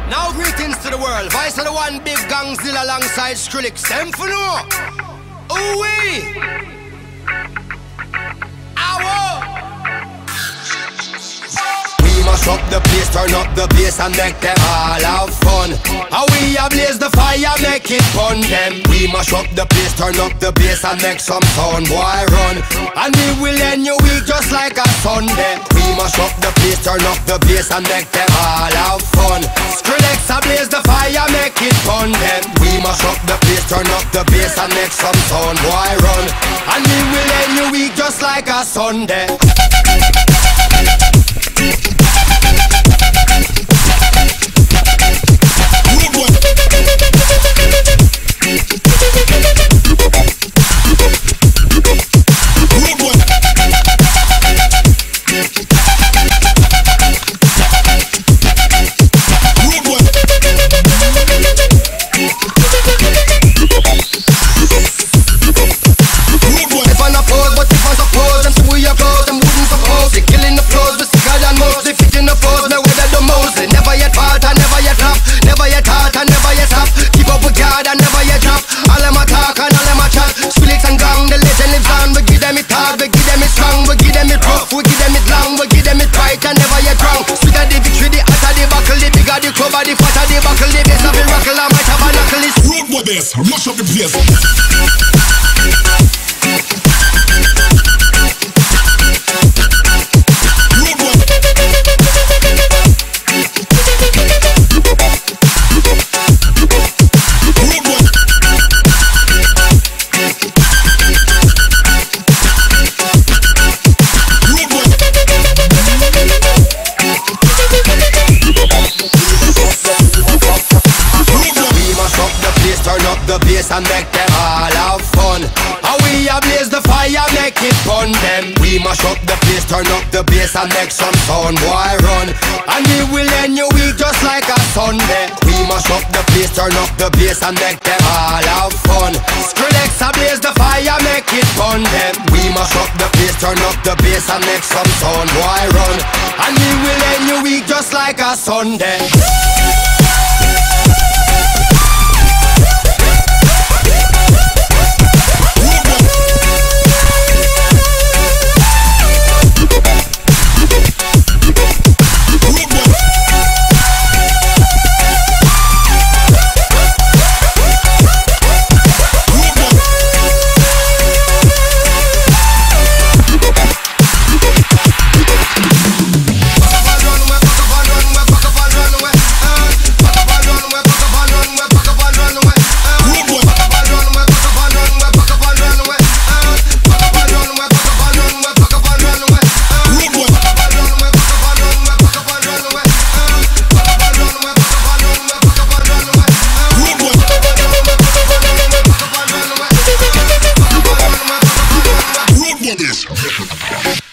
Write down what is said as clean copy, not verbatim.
Now greetings to the world. Vice of the one big gangzilla alongside Skrillex. Them for no. Ooh-wee. Mash up the place, turn up the bass and make them all have fun. How we ablaze the fire, make it fun them. We mash up the place, turn up the bass and make some sound, boy run. And we will end your week just like a Sunday. We mash up the place, turn up the bass and make them all have fun. Skrillex ablaze the fire, make it fun them. We mash up the place, turn up the bass and make some sound, boy run. And we will end your week just like a Sunday. Mash up the place. And make them all have fun. How we ablaze the fire, make it fun them. We mash up the place, turn up the bass and make some sound, boy run. And we will end your week just like a Sunday. We mash up the place, turn up the bass and make them all have fun. Skrillex ablaze the fire, make it fun them. We mash up the place, turn up the bass and make some sound, boy run. And we will end your week just like a Sunday. This.